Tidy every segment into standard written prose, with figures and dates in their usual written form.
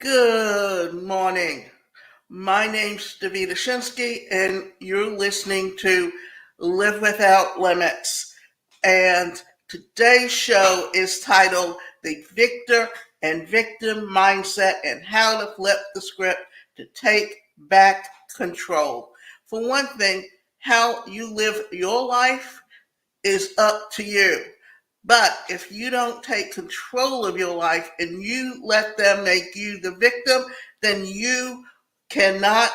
Good morning. My name's Davida Shinsky, and you're listening to Live Without Limits. And today's show is titled The Victor and Victim Mindset and How to Flip the Script to Take Back Control. For one thing, how you live your life is up to you. But if you don't take control of your life and you let them make you the victim, then you cannot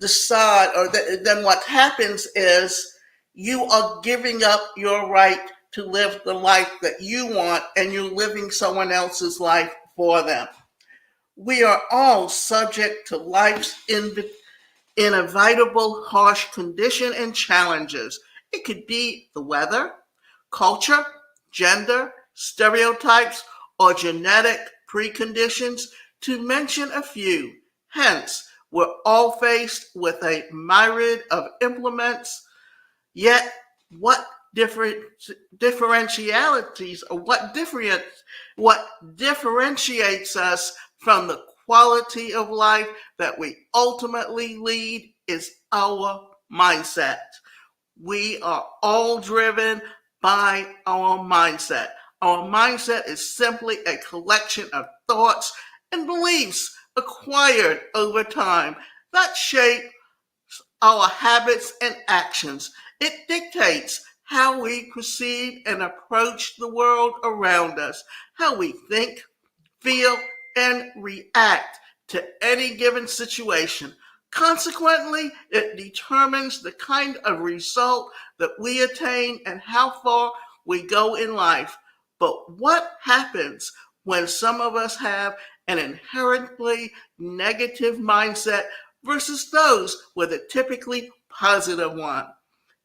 decide, or then what happens is you are giving up your right to live the life that you want and you're living someone else's life for them. We are all subject to life's inevitable harsh condition and challenges. It could be the weather, culture, gender, stereotypes, or genetic preconditions, to mention a few. Hence, we're all faced with a myriad of implements, yet what different differentialities or what differentiates us from the quality of life that we ultimately lead is our mindset. We are all driven by our mindset. Our mindset is simply a collection of thoughts and beliefs acquired over time that shape our habits and actions. It dictates how we perceive and approach the world around us, how we think, feel, and react to any given situation. Consequently, it determines the kind of result that we attain and how far we go in life. But what happens when some of us have an inherently negative mindset versus those with a typically positive one?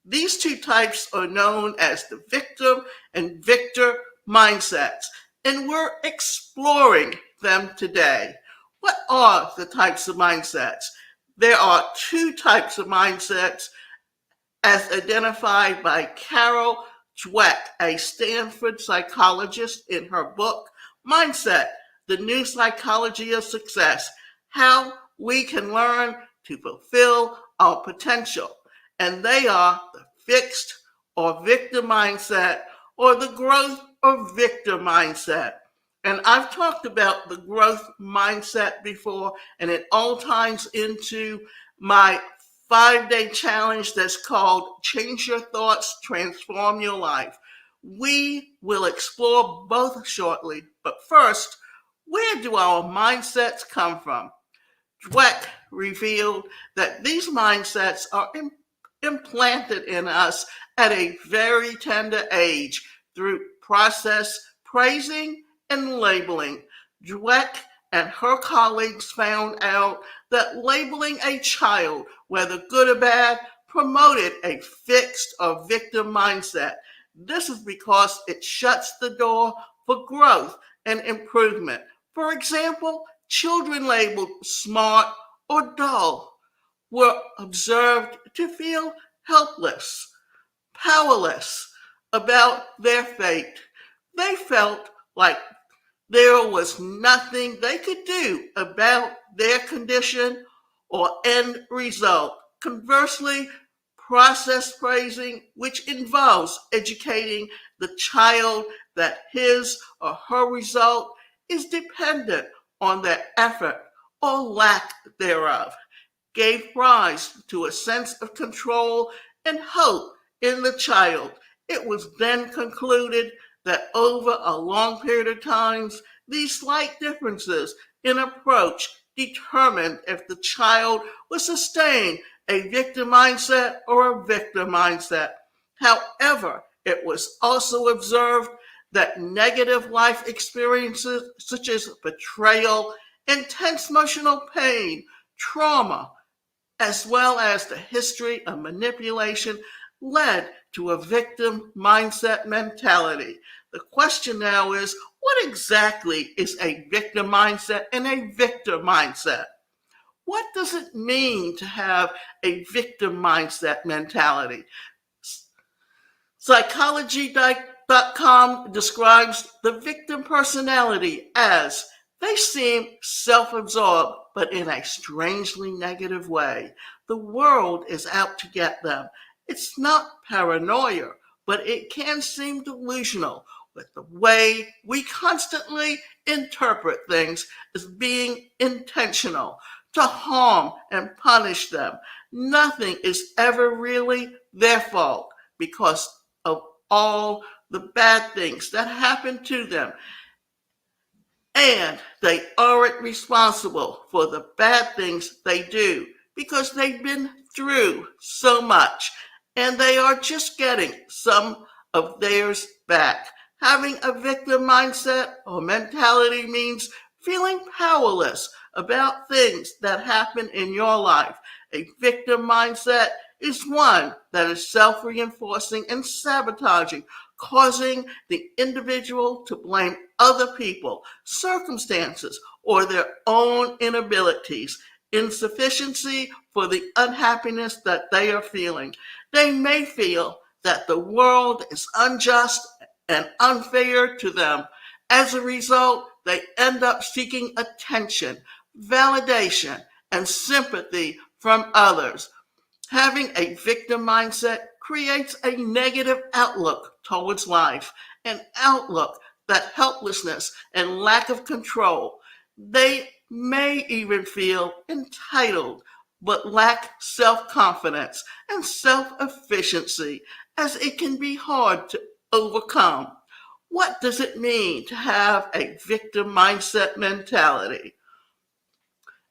These two types are known as the victim and victor mindsets, and we're exploring them today. What are the types of mindsets? There are two types of mindsets as identified by Carol Dweck, a Stanford psychologist, in her book, Mindset, The New Psychology of Success, How We Can Learn to Fulfill Our Potential. And they are the fixed or victim mindset or the growth or victor mindset. And I've talked about the growth mindset before, and it all ties into my 5-day challenge that's called Change Your Thoughts, Transform Your Life. We will explore both shortly, but first, where do our mindsets come from? Dweck revealed that these mindsets are implanted in us at a very tender age through process praising and labeling. Dweck and her colleagues found out that labeling a child, whether good or bad, promoted a fixed or victim mindset. This is because it shuts the door for growth and improvement. For example, children labeled smart or dull were observed to feel helpless, powerless about their fate. They felt like there was nothing they could do about their condition or end result. Conversely, process praising, which involves educating the child that his or her result is dependent on their effort or lack thereof, gave rise to a sense of control and hope in the child. It was then concluded that over a long period of time, these slight differences in approach determined if the child would sustain a victim mindset or a victim mindset. However, it was also observed that negative life experiences such as betrayal, intense emotional pain, trauma, as well as the history of manipulation, led to a victim mindset mentality. The question now is, what exactly is a victim mindset and a victor mindset? What does it mean to have a victim mindset mentality? Psychology.com describes the victim personality as They seem self-absorbed, but in a strangely negative way. The world is out to get them. It's not paranoia, but it can seem delusional with the way we constantly interpret things as being intentional to harm and punish them. Nothing is ever really their fault because of all the bad things that happen to them. And they aren't responsible for the bad things they do because they've been through so much and they are just getting some of theirs back. Having a victim mindset or mentality means feeling powerless about things that happen in your life. A victim mindset is one that is self reinforcing and sabotaging, causing the individual to blame other people, circumstances, or their own inabilities, insufficiency for the unhappiness that they are feeling. They may feel that the world is unjust and unfair to them. As a result, they end up seeking attention, validation, and sympathy from others. Having a victim mindset creates a negative outlook towards life, an outlook that helplessness and lack of control. They may even feel entitled but lack self confidence and self efficiency, as it can be hard to overcome. What does it mean to have a victim mindset mentality?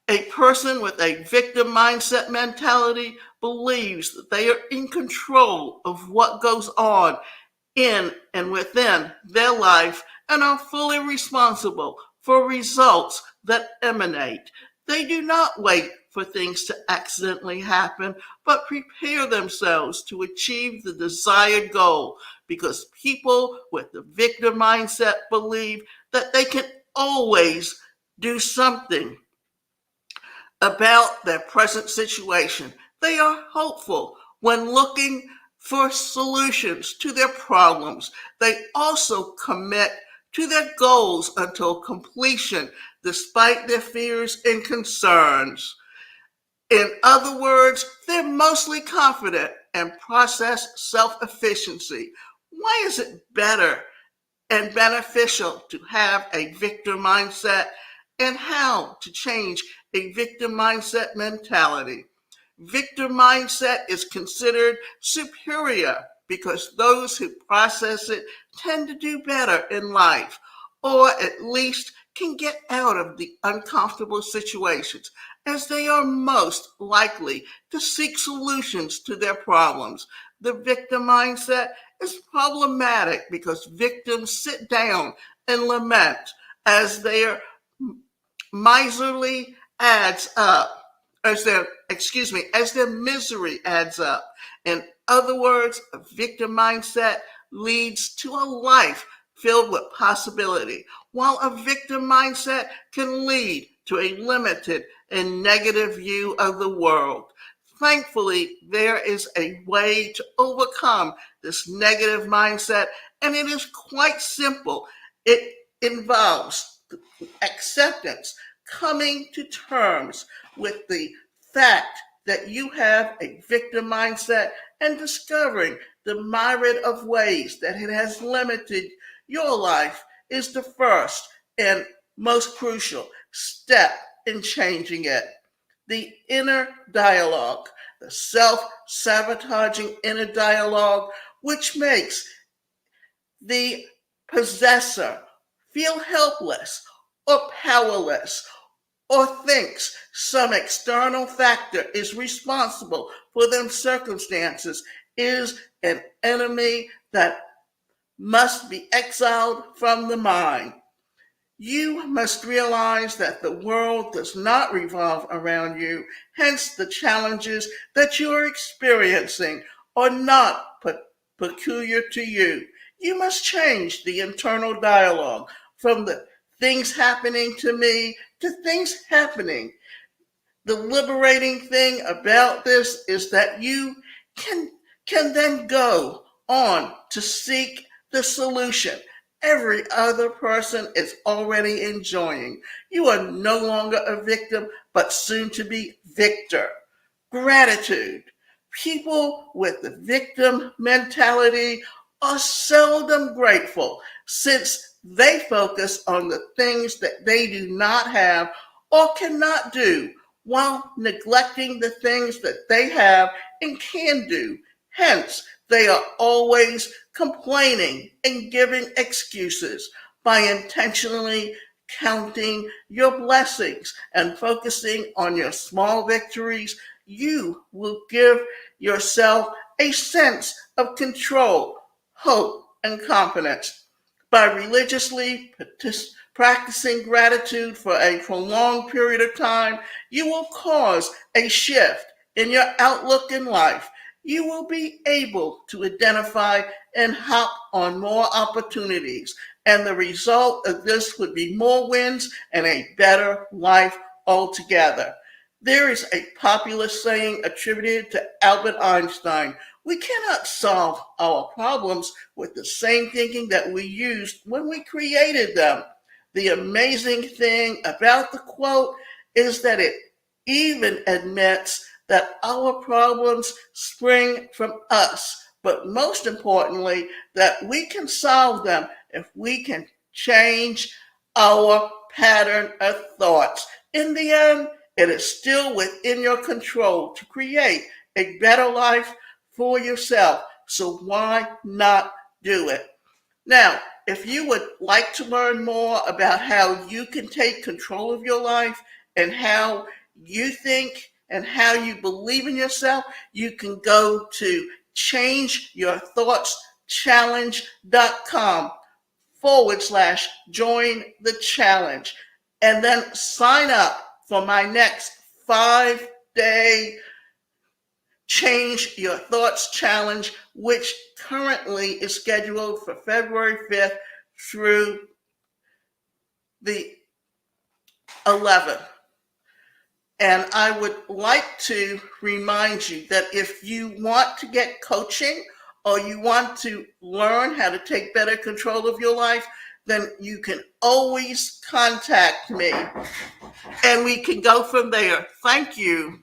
A person with a victim mindset mentality believes that they are in control of what goes on in and within their life and are fully responsible for results that emanate. They do not wait for things to accidentally happen, but prepare themselves to achieve the desired goal because people with the victim mindset believe that they can always do something about their present situation. They are hopeful when looking for solutions to their problems. They also commit to their goals until completion, despite their fears and concerns. In other words, they're mostly confident and process self-efficiency. Why is it better and beneficial to have a victim mindset and how to change a victim mindset mentality? Victim mindset is considered superior because those who process it tend to do better in life, or at least can get out of the uncomfortable situations, as they are most likely to seek solutions to their problems. The victim mindset is problematic because victims sit down and lament as their miserly adds up, as their misery adds up. In other words, a victim mindset leads to a life filled with possibility, while a victim mindset can lead to a limited and negative view of the world. Thankfully, there is a way to overcome this negative mindset, and it is quite simple. It involves acceptance, coming to terms with the fact that you have a victim mindset and discovering the myriad of ways that it has limited your life is the first and most crucial step in changing it. The inner dialogue, the self-sabotaging inner dialogue, which makes the possessor feel helpless or powerless or thinks some external factor is responsible for them circumstances, is an enemy that must be exiled from the mind. You must realize that the world does not revolve around you, hence the challenges that you are experiencing are not peculiar to you. You must change the internal dialogue from the things happening to me to things happening. The liberating thing about this is that you can, can then go on to seek the solution every other person is already enjoying. You are no longer a victim, but soon to be victor. Gratitude. People with the victim mentality are seldom grateful since they focus on the things that they do not have or cannot do while neglecting the things that they have and can do. Hence, they are always complaining and giving excuses. By intentionally counting your blessings and focusing on your small victories, you will give yourself a sense of control, hope, and confidence. By religiously practicing gratitude for a prolonged period of time, you will cause a shift in your outlook in life. You will be able to identify and hop on more opportunities. And the result of this would be more wins and a better life altogether. There is a popular saying attributed to Albert Einstein: we cannot solve our problems with the same thinking that we used when we created them. The amazing thing about the quote is that it even admits that our problems spring from us, but most importantly, that we can solve them if we can change our pattern of thoughts. In the end, it is still within your control to create a better life for yourself. So why not do it? Now, if you would like to learn more about how you can take control of your life and how you think and how you believe in yourself, you can go to changeyourthoughtschallenge.com/join the challenge and then sign up for my next 5-day Change Your Thoughts Challenge, which currently is scheduled for February 5th through the 11th. And I would like to remind you that if you want to get coaching or you want to learn how to take better control of your life, then you can always contact me and we can go from there. Thank you.